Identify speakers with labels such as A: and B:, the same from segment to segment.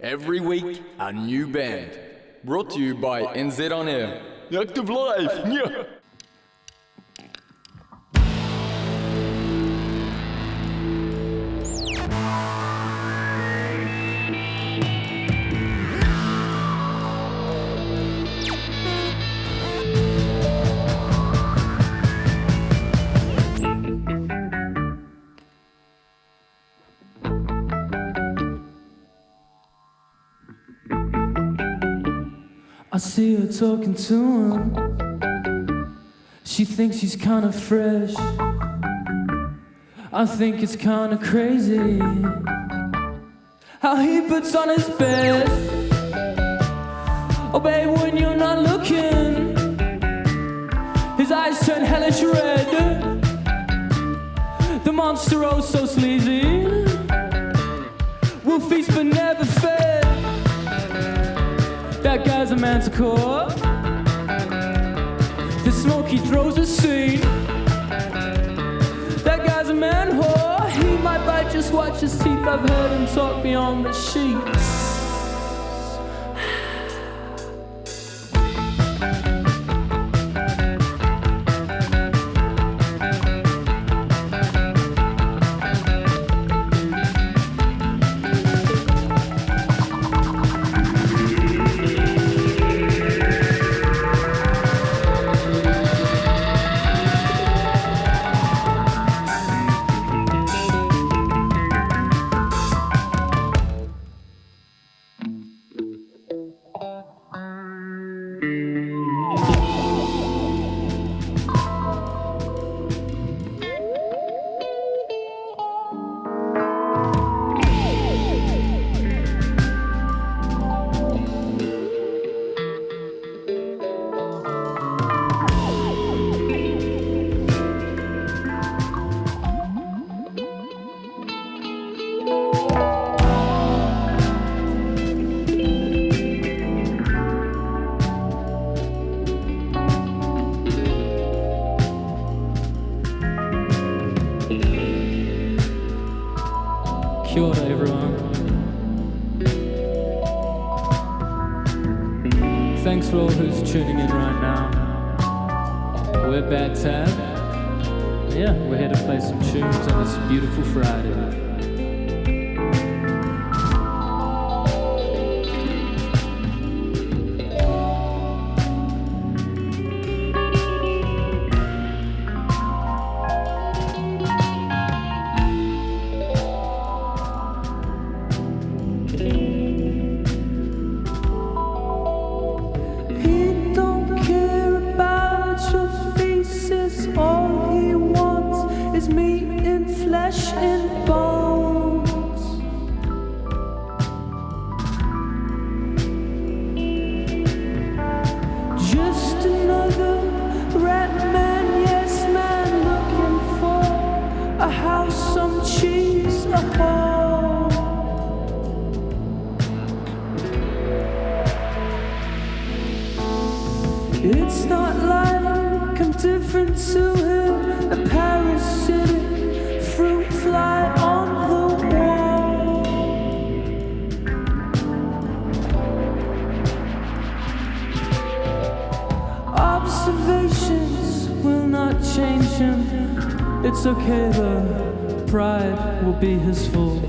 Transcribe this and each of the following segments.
A: Every week, a new band. Brought to you by NZ On Air. Active Life! Yeah.
B: I see her talking to him. She thinks he's kinda fresh. I think it's kinda crazy how he puts on his best. Oh babe, when you're not looking, his eyes turn hellish red. The monster oh so sleazy will feast but never fed. That guy's a manticore. The smoke he throws a scene. That guy's a man whore. He might bite, just watch his teeth. I've heard him talk beyond the sheets. Kia ora, everyone. Thanks for all who's tuning in right now. We're BADTAB. Yeah, we're here to play some tunes on this beautiful Friday. Flesh and bones. Just another rat man, yes man, looking for a house, some cheese, a home. It's not like I'm different to him, a parasitic fruit fly on the wall. Observations will not change him. It's okay, the pride will be his fault.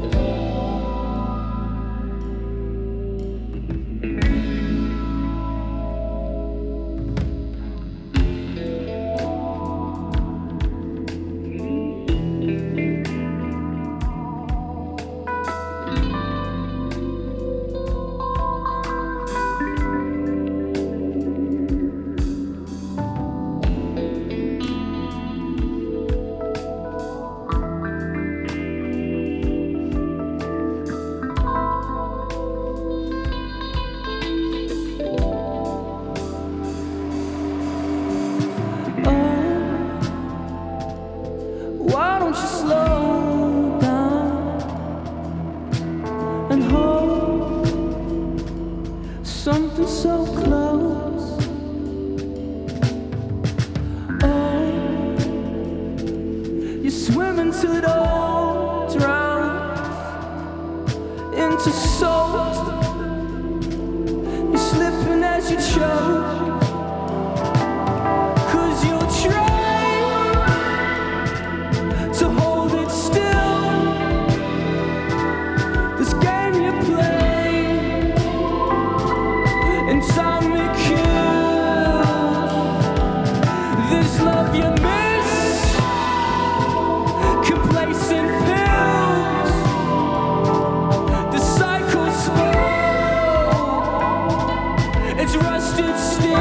B: Why don't you slow down and hold something so close? Oh, you swim until it all drowns into salt. You're slipping as you choke. 'Cause you're trying to hold it still. This game you play, and time it kills. This love you miss, complacent pills. The cycle's slow, it's rusted steel.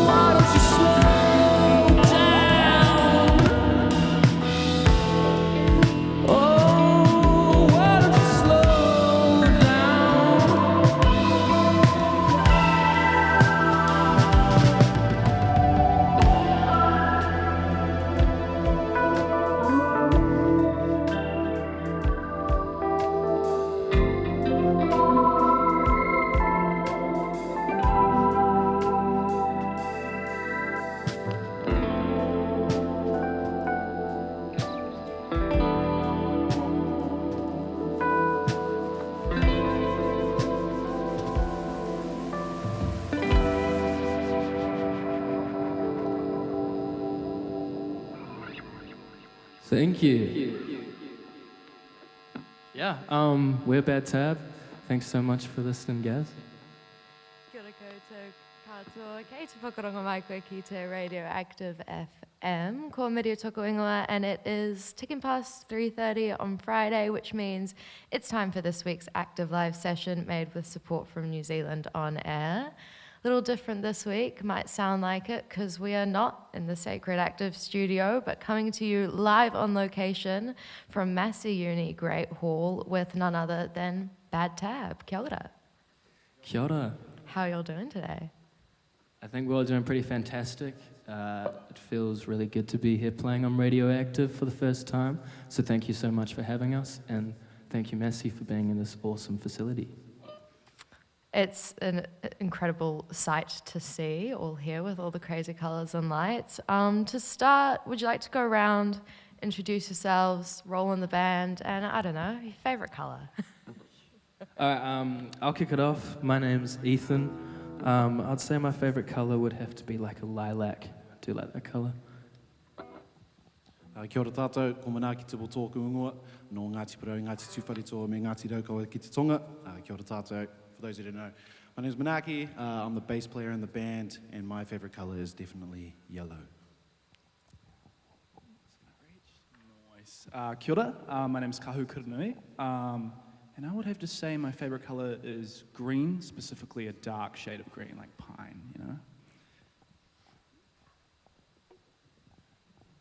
B: Why don't you slow down? Oh, why don't you slow down?
C: Thank you. Yeah, we're BADTAB. Thanks so much for listening, guys.
D: Kia ora koutou katoa. Kei te whakarongo mai koe ki te Radioactive FM. Ko Miria toko ingoa, and it is ticking past 3:30 on Friday, which means it's time for this week's Active Live session made with support from New Zealand On Air. A little different this week, might sound like it, because we are not in the Sacred Active studio, but coming to you live on location from Massey Uni Great Hall with none other than BADTAB. Kia ora.
C: Kia ora.
D: How are y'all doing today?
C: I think we're all doing pretty fantastic. It feels really good to be here playing on Radioactive for the first time. So thank you so much for having us, and thank you, Massey, for being in this awesome facility.
D: It's an incredible sight to see all here with all the crazy colours and lights. To start, would you like to go around, introduce yourselves, roll in the band, and I don't know, your favourite colour?
C: All right, I'll kick it off. My name's Ethan. I'd say my favourite colour would have to be like a lilac. I do like that colour.
E: Kia ora tātou, ko manaaki te tōku ungoa, no Ngāti Porou, Ngāti Tūwharetoa, me Ngāti Raukawa ki te tonga. Kia ora tātou. For those who don't know, my name is Manaki, I'm the bass player in the band, and my favourite colour is definitely yellow.
F: Nice. Kia ora, my name is Kahu Kuranui, and I would have to say my favourite colour is green, specifically a dark shade of green, like pine, you know?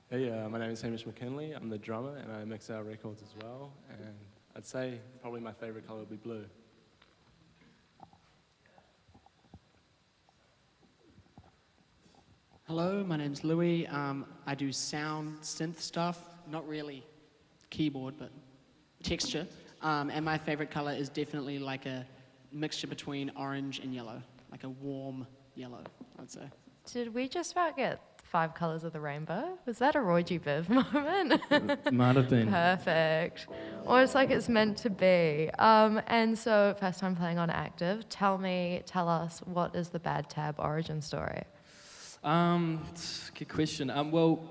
G: Hey, my name is Hamish McKinley. I'm the drummer and I mix our records as well. And I'd say probably my favourite colour would be blue.
H: Hello, my name's Louis. I do sound synth stuff, not really keyboard, but texture. And my favorite color is definitely like a mixture between orange and yellow, like a warm yellow, I'd say.
D: Did we just about get 5 colours of the rainbow? Was that a Roy G. Biv moment?
C: Might have been.
D: Perfect. Or it's like it's meant to be. And so, first time playing on Active, tell us, what is the BADTAB origin story?
C: Good question. Well,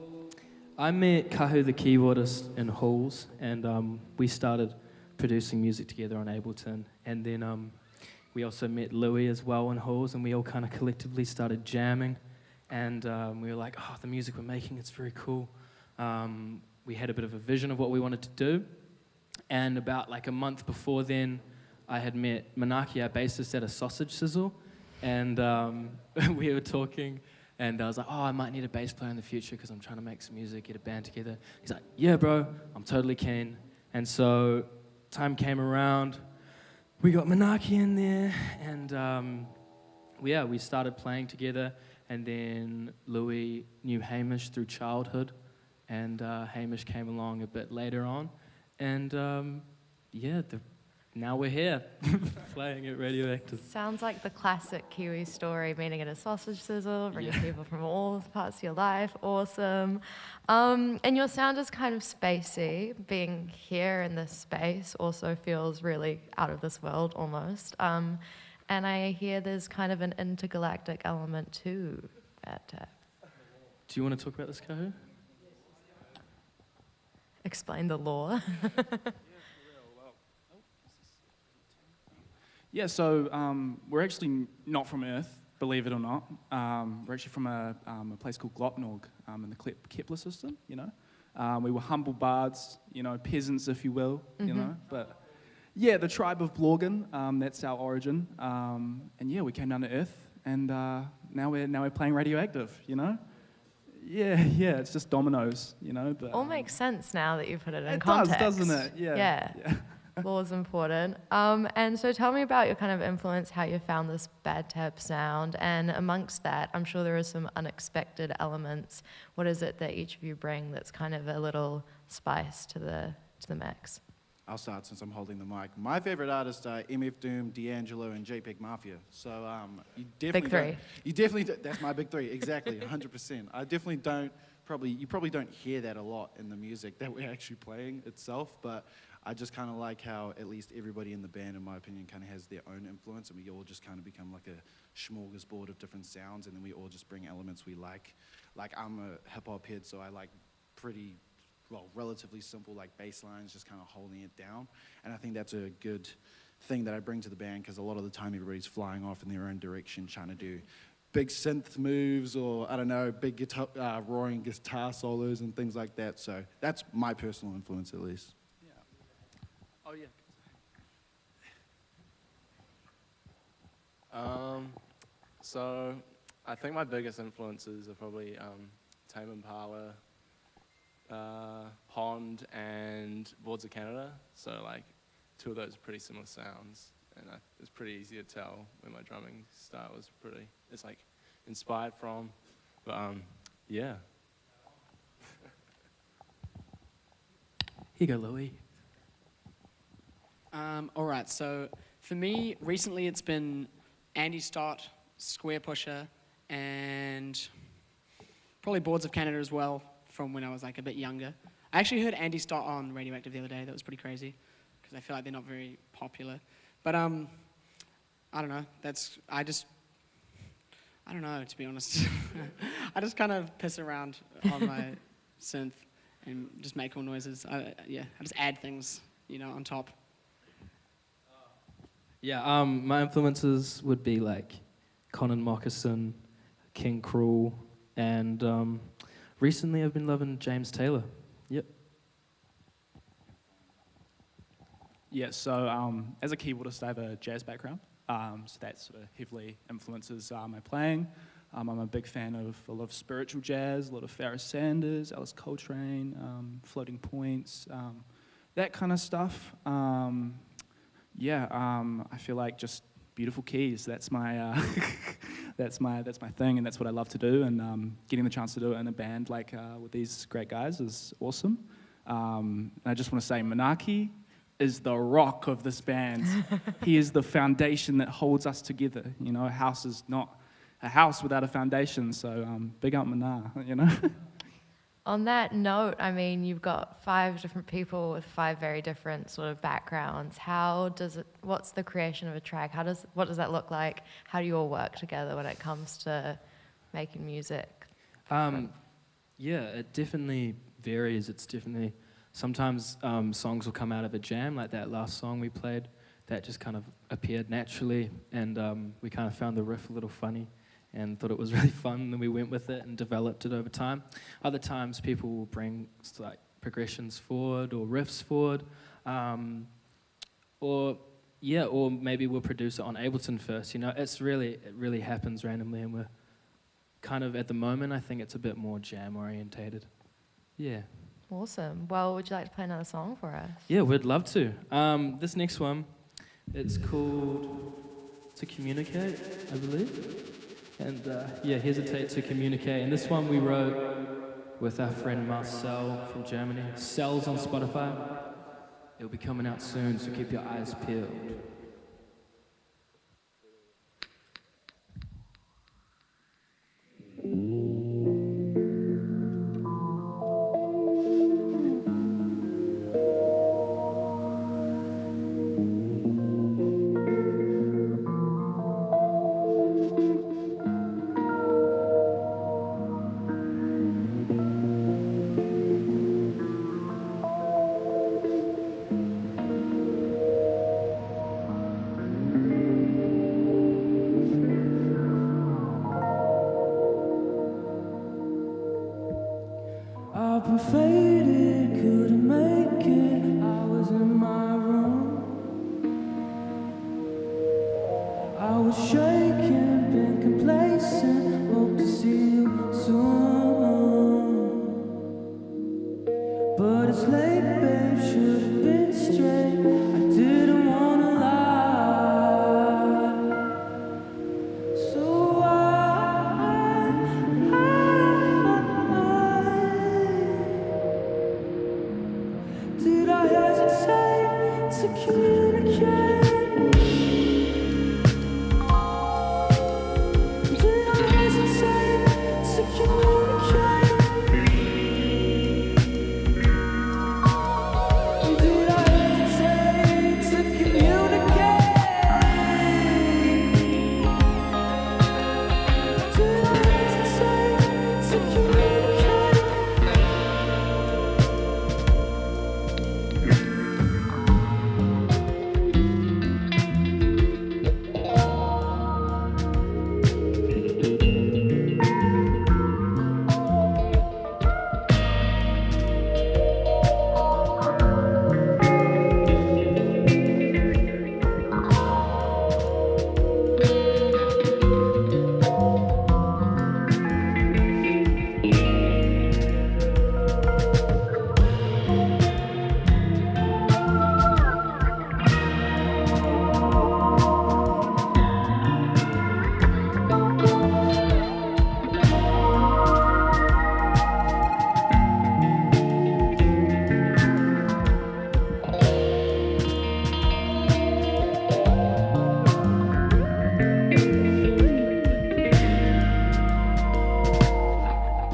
C: I met Kahu, the keyboardist, in Halls, and we started producing music together on Ableton. And then we also met Louis as well in Halls, and we all kind of collectively started jamming. And we were like, oh, the music we're making, it's very cool. We had a bit of a vision of what we wanted to do. And about like a month before then, I had met Manaki, our bassist, at a sausage sizzle. And we were talking, and I was like, oh, I might need a bass player in the future because I'm trying to make some music, get a band together. He's like, yeah, bro, I'm totally keen. And so time came around, we got Manaki in there, and we started playing together. And then Louis knew Hamish through childhood, and Hamish came along a bit later on. And yeah, now we're here, playing at Radioactive.
D: Sounds like the classic Kiwi story, meeting at a sausage sizzle, bringing people from all parts of your life. Awesome. And your sound is kind of spacey. Being here in this space also feels really out of this world almost. And I hear there's kind of an intergalactic element to BADTAB.
C: Do you want to talk about this, Kahu?
D: Explain the lore.
F: Yeah, so we're actually not from Earth, believe it or not. We're actually from a place called Glopnorg in the Kepler system, you know. We were humble bards, you know, peasants, if you will, you know. But yeah, the tribe of Blorgan, that's our origin. And yeah, we came down to Earth, and now we're playing Radioactive, you know. Yeah, it's just dominoes, you know. But
D: All makes sense now that you put it in
F: it
D: context.
F: does, doesn't it?
D: Yeah. Law is important. And so tell me about your kind of influence, how you found this BADTAB sound, and amongst that, I'm sure there are some unexpected elements. What is it that each of you bring that's kind of a little spice to the mix?
E: I'll start since I'm holding the mic. My favorite artists are MF Doom, D'Angelo, and JPEG Mafia. So you definitely
D: Big three.
E: You definitely that's my big three, exactly, 100%. I definitely you probably don't hear that a lot in the music that we're actually playing itself, but I just kind of like how at least everybody in the band, in my opinion, kind of has their own influence, and we all just kind of become like a smorgasbord of different sounds, and then we all just bring elements we like. Like I'm a hip-hop head, so I like relatively simple like bass lines, just kind of holding it down, and I think that's a good thing that I bring to the band, because a lot of the time everybody's flying off in their own direction, trying to do big synth moves, or I don't know, big guitar, roaring guitar solos and things like that. So that's my personal influence, at least.
F: oh yeah.
G: So I think my biggest influences are probably Tame Impala, Pond, and Boards of Canada. So like two of those are pretty similar sounds, and it's pretty easy to tell where my drumming style is it's like inspired from. But yeah.
C: Here you go, Louis.
H: All right, so for me, recently it's been Andy Stott, Square Pusher, and probably Boards of Canada as well, from when I was like a bit younger. I actually heard Andy Stott on Radioactive the other day. That was pretty crazy, because I feel like they're not very popular. But I don't know. I don't know, to be honest. I just kind of piss around on my synth and just make cool noises. I just add things, you know, on top.
C: Yeah, my influences would be like Conan Moccasin, King Cruel, and recently I've been loving James Taylor. Yep.
F: Yeah, so as a keyboardist, I have a jazz background, so that sort of heavily influences my playing. I'm a big fan of a lot of spiritual jazz, a lot of Pharoah Sanders, Alice Coltrane, Floating Points, that kind of stuff. I feel like just beautiful keys. That's my that's my thing, and that's what I love to do. And getting the chance to do it in a band like with these great guys is awesome. And I just want to say, Manaki is the rock of this band. He is the foundation that holds us together. You know, a house is not a house without a foundation. So big up Mana, you know.
D: On that note, I mean, you've got 5 different people with 5 very different sort of backgrounds. What's the creation of a track? What does that look like? How do you all work together when it comes to making music?
C: Yeah, it definitely varies. It's definitely, sometimes songs will come out of a jam, like that last song we played, that just kind of appeared naturally, and we kind of found the riff a little funny and thought it was really fun, and then we went with it and developed it over time. Other times people will bring like progressions forward or riffs forward, or maybe we'll produce it on Ableton first. You know, it really happens randomly, and we're kind of, at the moment, I think it's a bit more jam orientated. Yeah.
D: Awesome. Well, would you like to play another song for us?
C: Yeah, we'd love to. This next one, it's called To Communicate, I believe. And Hesitate to Communicate. And this one we wrote with our friend Marcel from Germany. Cells on Spotify. It'll be coming out soon, so keep your eyes peeled.
B: I've been faded, couldn't make it. I was in my room. I was shaking, been complacent. Hope to see you soon. But it's late, babe, should have been straight. I didn't wanna lie. So did I hesitate to communicate? Did I hesitate to communicate? Did I hesitate to communicate? Did I hesitate to communicate?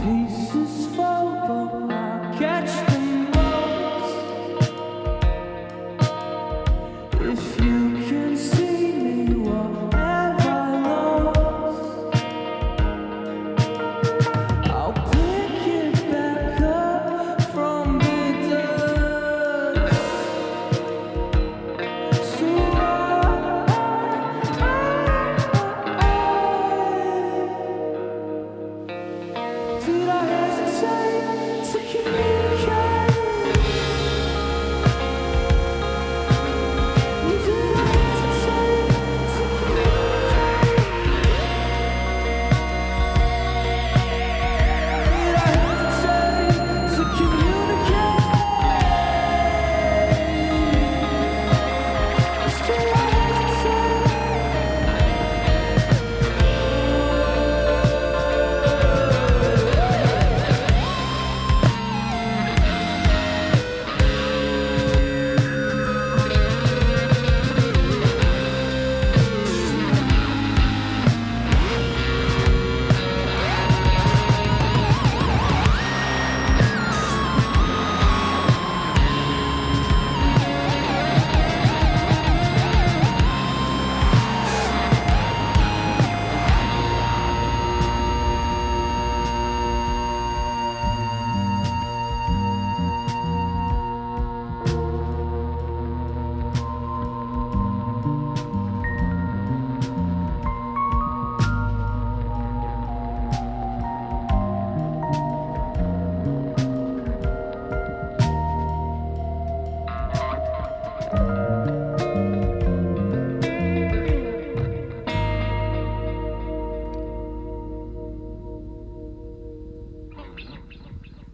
B: Pieces fall, but I catch them most. If you can see me, what have I lost? I'll pick it back up from the dust. So did I hesitate to communicate? Did I hesitate to communicate? Did I hesitate to communicate? Did I hesitate?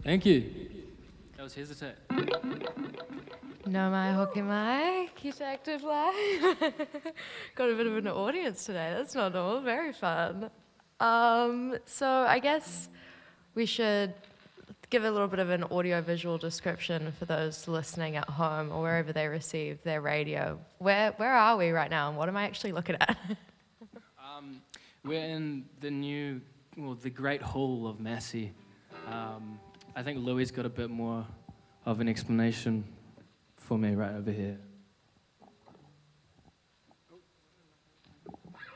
C: Thank you. That was Hesitate.
D: No mai hoki mai, kita active live. Got a bit of an audience today. That's not normal. Very fun. So I guess we should give a little bit of an audio-visual description for those listening at home or wherever they receive their radio. Where are we right now, and what am I actually looking at?
C: We're in the Great Hall of Massey. I think Louis got a bit more of an explanation for me right over here.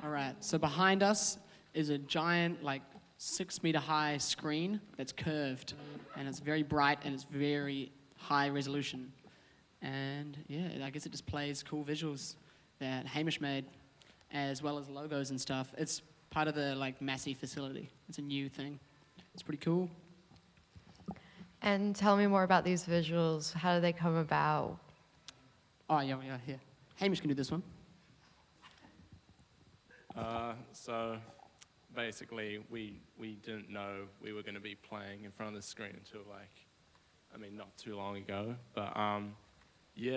H: All right, so behind us is a giant, 6-meter high screen that's curved, and it's very bright and it's very high resolution. And yeah, I guess it just plays cool visuals that Hamish made, as well as logos and stuff. It's part of the Massey facility. It's a new thing. It's pretty cool.
D: And tell me more about these visuals. How do they come about?
H: Oh, yeah, here. Hamish can do this one.
G: So basically, we didn't know we were going to be playing in front of the screen until not too long ago. But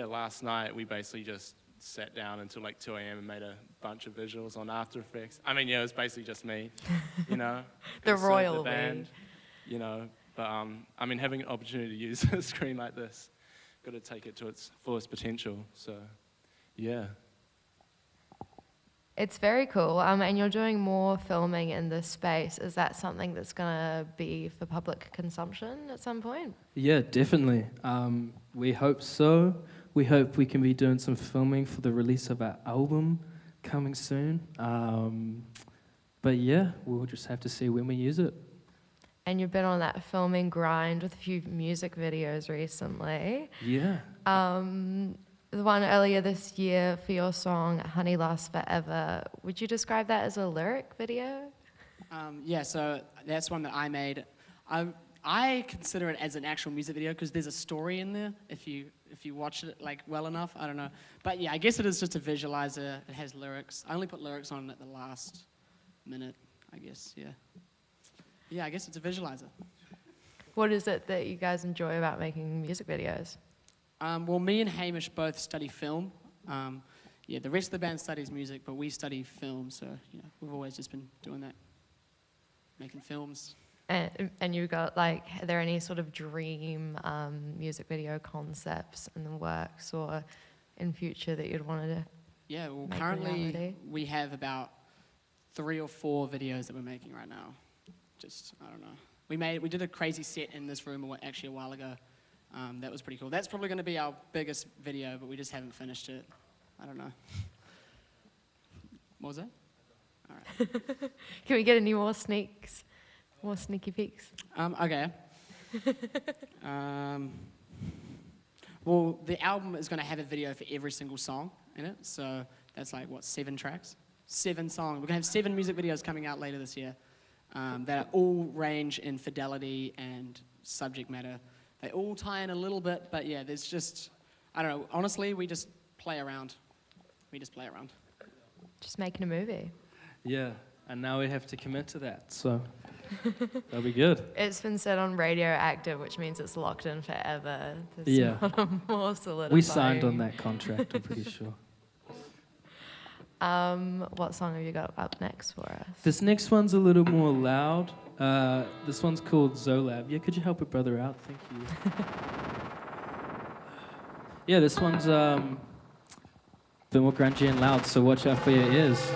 G: last night we basically just sat down until 2 a.m. and made a bunch of visuals on After Effects. It was basically just me,
D: The royal
G: the band, But having an opportunity to use a screen like this, got to take it to its fullest potential. So, yeah.
D: It's very cool, and you're doing more filming in this space. Is that something that's going to be for public consumption at some point?
C: Yeah, definitely. We hope so. We hope we can be doing some filming for the release of our album coming soon. But yeah, we'll just have to see when we use it.
D: And you've been on that filming grind with a few music videos recently.
C: Yeah.
D: The one earlier this year for your song, Honey Lasts Forever. Would you describe that as a lyric video?
H: So that's one that I made. I consider it as an actual music video because there's a story in there if you watch it well enough. I don't know. But yeah, I guess it is just a visualizer. It has lyrics. I only put lyrics on at the last minute, I guess, yeah. Yeah, I guess it's a visualizer.
D: What is it that you guys enjoy about making music videos?
H: Well, me and Hamish both study film. The rest of the band studies music, but we study film, so we've always just been doing that, making films.
D: And you got are there any sort of dream music video concepts in the works or in future that you'd want to?
H: Yeah, well,
D: make
H: currently
D: reality?
H: we have about 3 or 4 videos that we're making right now. Just I don't know. We did a crazy set in this room actually a while ago. That was pretty cool. That's probably going to be our biggest video, but we just haven't finished it. I don't know. What was that? All right.
D: Can we get any more sneaks? More sneaky peeks?
H: Okay. Well, the album is going to have a video for every single song in it. So that's 7 tracks? 7 songs. We're going to have 7 music videos coming out later this year that all range in fidelity and subject matter. They all tie in a little bit, but yeah, there's just, I don't know, honestly, we just play around.
D: Just making a movie.
C: Yeah, and now we have to commit to that, so that'll be good.
D: It's been said on Radioactive, which means it's locked in forever. There's not more solidifying.
C: We signed on that contract, I'm pretty sure.
D: What song have you got up next for us?
C: This next one's a little more loud. This one's called Zolab. Yeah, could you help a brother out? Thank you. Yeah, this one's a bit more grungy and loud, so watch out for your ears.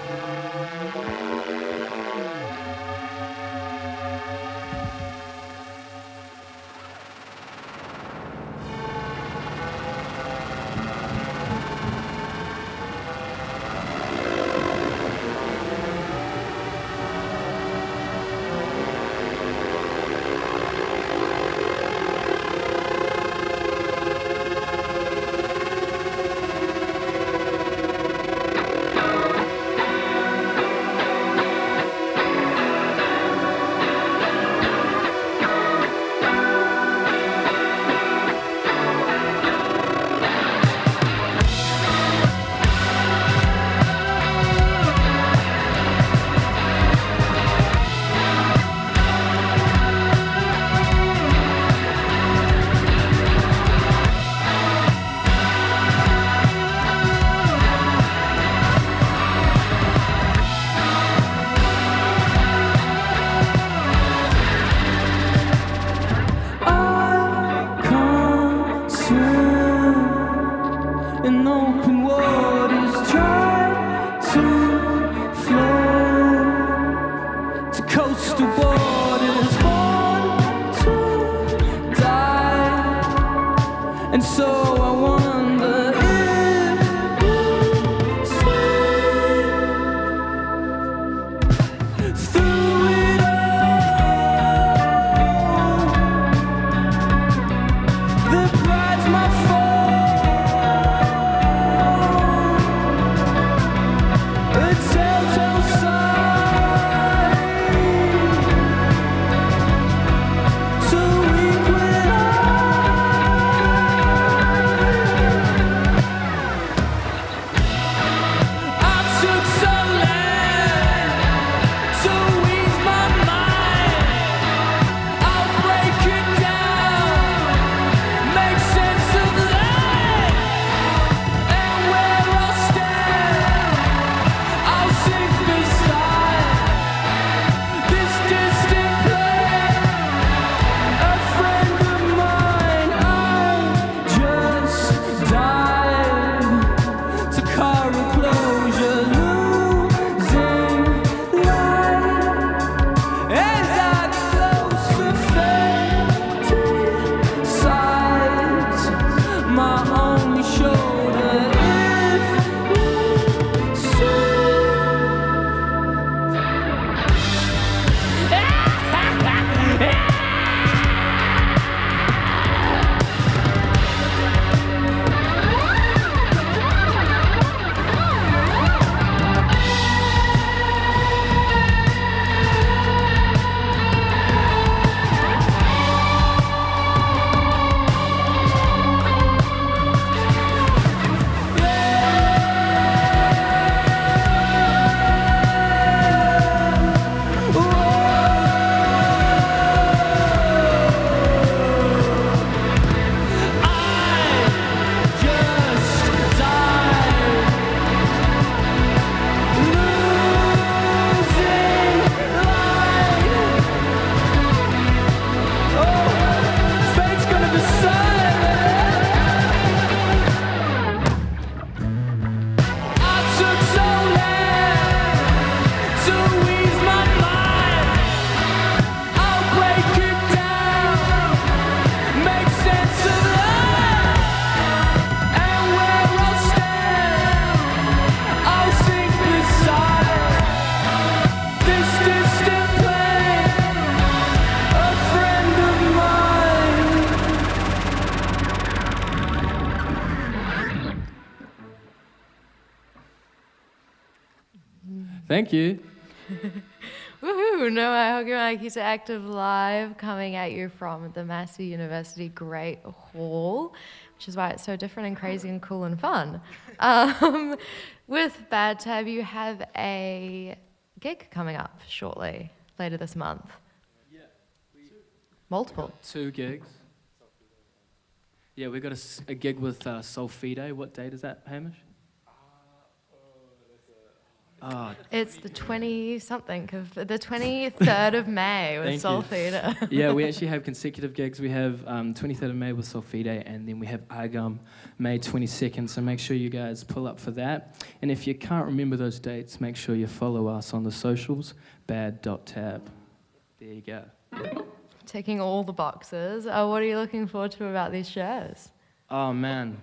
C: Thank you.
D: Woohoo! Noa Hokimaiki to Active Live, coming at you from the Massey University Great Hall, which is why it's so different and crazy and cool and fun. With BADTAB, you have a gig coming up shortly, later this month. Multiple.
C: 2 gigs. Yeah, we got a gig with Solfide. What date is that, Hamish?
D: It's the 23rd of May with
C: Thank
D: Solfide.
C: Yeah, we actually have consecutive gigs. We have 23rd of May with Solfide, and then we have Agam May 22nd, so make sure you guys pull up for that. And if you can't remember those dates, make sure you follow us on the socials, bad.tab. There you go.
D: Ticking all the boxes. What are you looking forward to about these shows?
C: Oh, man.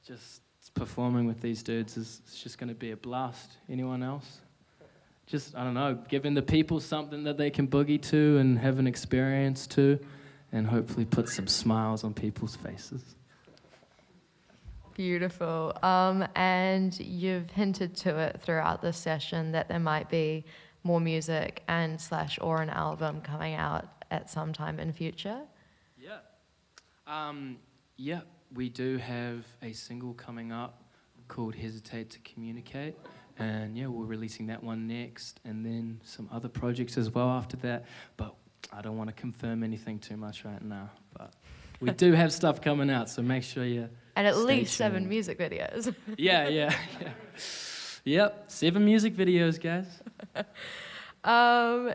C: Just performing with these dudes is it's just going to be a blast. Anyone else? Just, I don't know, giving the people something that they can boogie to and have an experience to, and hopefully put some smiles on people's faces.
D: Beautiful. And you've hinted to it throughout this session that there might be more music and / or an album coming out at some time in future.
C: Yeah, we do have a single coming up called Hesitate to Communicate, and yeah, we're releasing that one next, and then some other projects as well after that, but I don't want to confirm anything too much right now, but we do have stuff coming out, so make sure you
D: And at
C: stay
D: least 7
C: tuned.
D: music videos.
C: Yeah. Yep, 7 music videos, guys.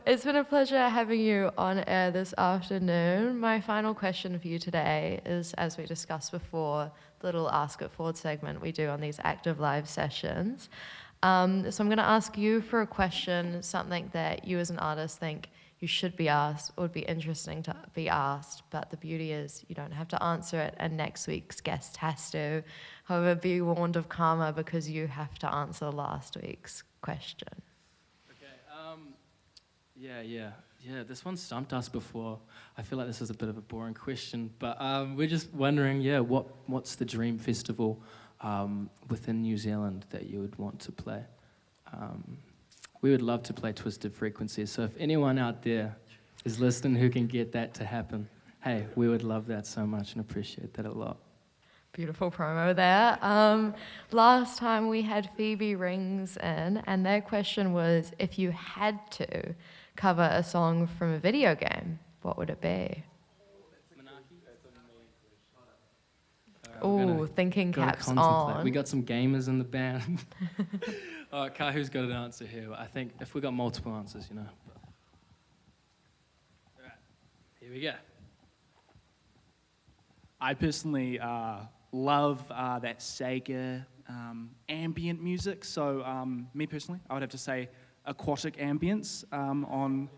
D: It's been a pleasure having you on air this afternoon. My final question for you today is, as we discussed before, the little Ask It Forward segment we do on these active live sessions. So I'm going to ask you for a question, something that you as an artist think you should be asked or would be interesting to be asked, but the beauty is you don't have to answer it, and next week's guest has to. However, be warned of karma because you have to answer last week's question. Yeah, this one stumped us before. I feel like this is a bit of a boring question, but we're just wondering, what's the dream festival within New Zealand that you would want to play? We would love to play Twisted Frequencies, so if anyone out there is listening who can get that to happen, hey, we would love that so much and appreciate that a lot. Beautiful promo there. Last time we had Phoebe Rings in, and their question was, if you had to cover a song from a video game, what would it be? Ooh, thinking caps on.
C: We got some gamers in the band. Kahu's got an answer here. I think if we got multiple answers, All right, here we go.
F: I personally love that Sega ambient music. So me personally, I would have to say aquatic ambience on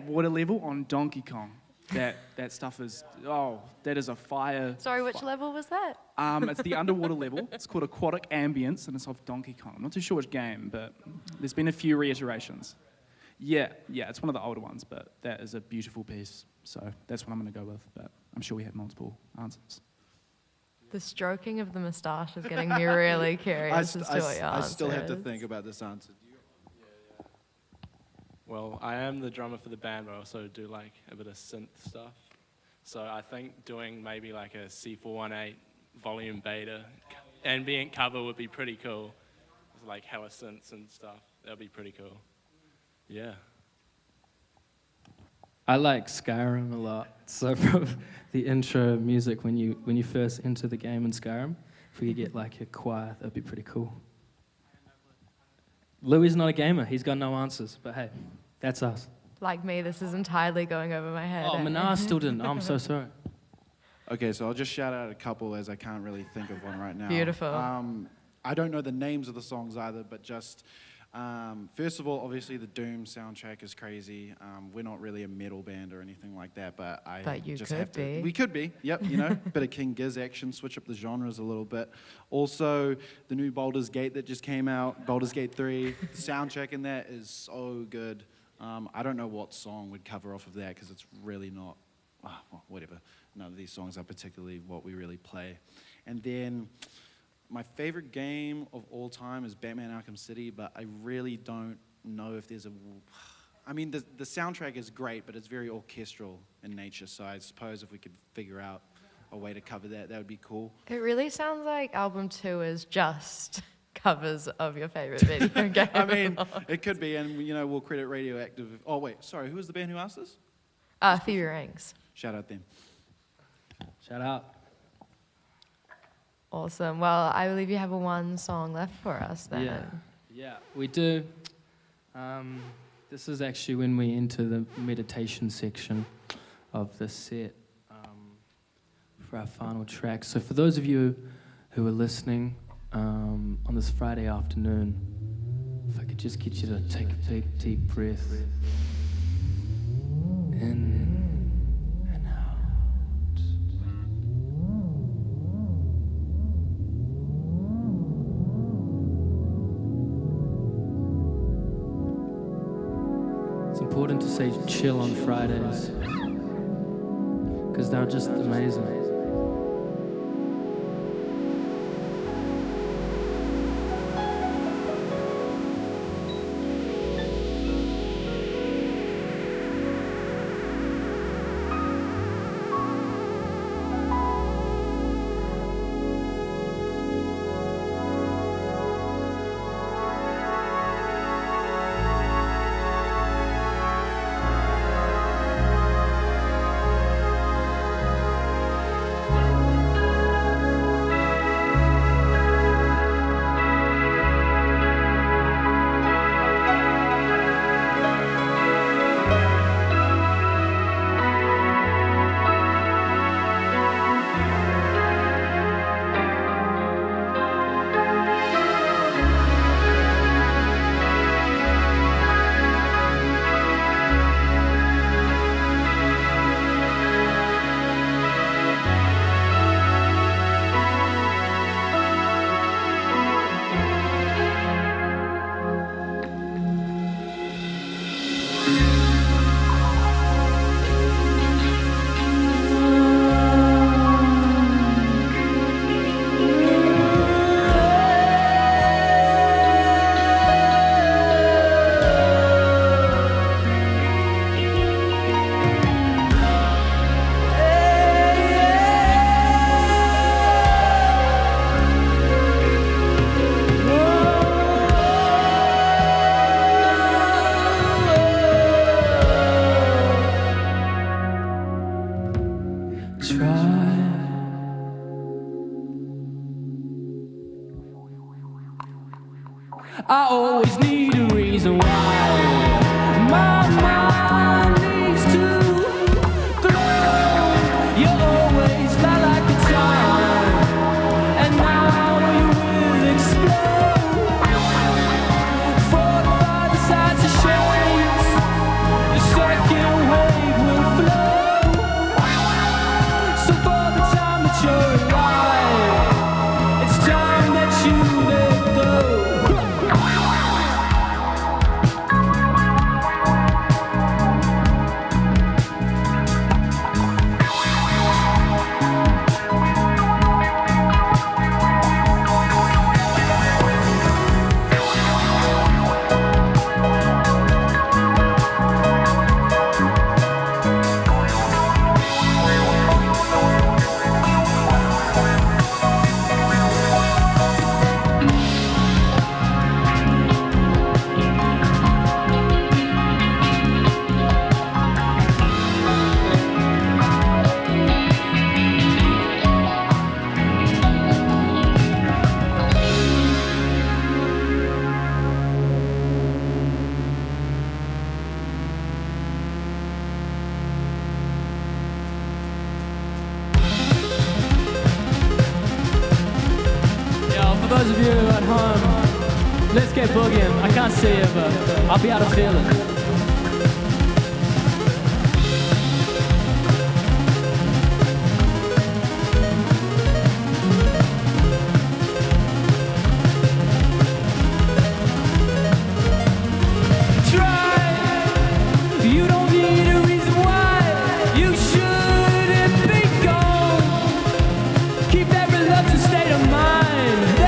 F: water level on Donkey Kong. That stuff is that is a fire.
D: Sorry, which level was that?
F: It's the underwater level. It's called aquatic ambience, and it's of Donkey Kong. I'm not too sure which game, but there's been a few reiterations. Yeah, it's one of the older ones, but that is a beautiful piece. So that's what I'm going to go with. But I'm sure we have multiple answers.
D: The stroking of the moustache is getting me really curious as to what your answer
E: I still have to
D: is.
E: think about this answer.
G: Well, I am the drummer for the band, but I also do like a bit of synth stuff. So I think doing maybe like a C418 volume beta ambient cover would be pretty cool. With like hella synths and stuff. That would be pretty cool. Yeah.
C: I like Skyrim a lot. So from the intro music when you first enter the game in Skyrim, if we could get like a choir, that'd be pretty cool. Louis not a gamer. He's got no answers. But hey, that's us.
D: Like me, this is entirely going over my head.
C: Oh, Manar still didn't. I'm so sorry.
E: Okay, so I'll just shout out a couple as I can't really think of one right now.
D: Beautiful.
E: I don't know the names of the songs either, but just first of all, obviously the Doom soundtrack is crazy. We're not really a metal band or anything like that, but
D: you
E: just
D: could
E: have to.
D: be.
E: We could be. Yep, bit of King Giz action, switch up the genres a little bit. Also, the new Baldur's Gate that just came out, Baldur's Gate 3. The soundtrack in that is so good. I don't know what song would cover off of that because it's really not. Well, whatever. None of these songs are particularly what we really play. And then my favorite game of all time is Batman Arkham City, but I really don't know if there's a... I mean, the soundtrack is great, but it's very orchestral in nature, so I suppose if we could figure out a way to cover that, that would be cool.
D: It really sounds like album 2 is just covers of your favorite video game.
E: I mean, it could be, and we'll credit Radioactive. Oh wait, sorry, who was the band who asked us?
D: Phoebe Ranks.
E: Shout out them.
C: Shout out.
D: Awesome. Well, I believe you have one song left for us then.
C: Yeah, we do. This is actually when we enter the meditation section of the set for our final track. So for those of you who are listening on this Friday afternoon, if I could just get you to take a big, deep breath in and out. It's important to say chill on Fridays because they're just amazing. I always need a reason why my mind needs to glow. You always felt like the time, and now you will explode. 45 the sides of shades, the second wave will flow. So for the time that you're alive, it's time that you let go. For those of you at home, let's get boogieing. I can't see you, but I'll be able to feel it. You don't need a reason why you shouldn't be gone. Keep that reluctant state of mind.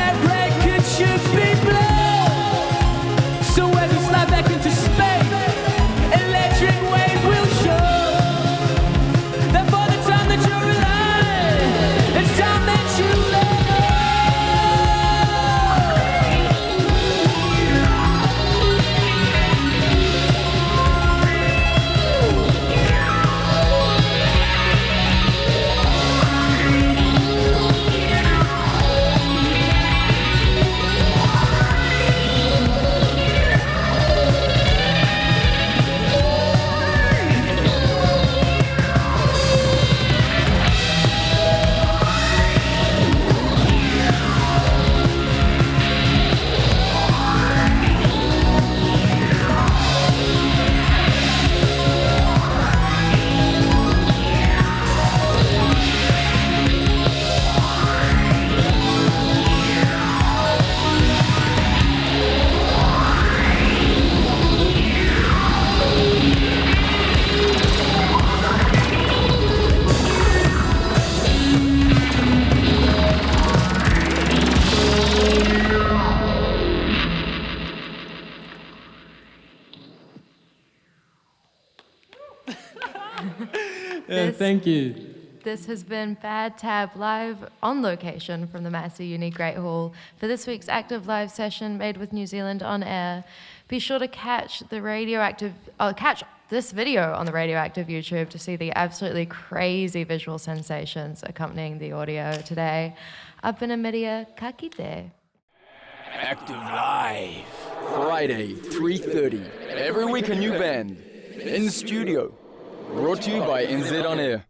C: Thank you.
D: This has been BADTAB live on location from the Massey Uni Great Hall for this week's active live session made with New Zealand on air. Be sure to catch this video on the Radioactive YouTube to see the absolutely crazy visual sensations accompanying the audio today. I've been Amidia Kakite.
A: Active Live. Friday, 3:30. Every week a new band. In studio. Brought to you by NZ On Air.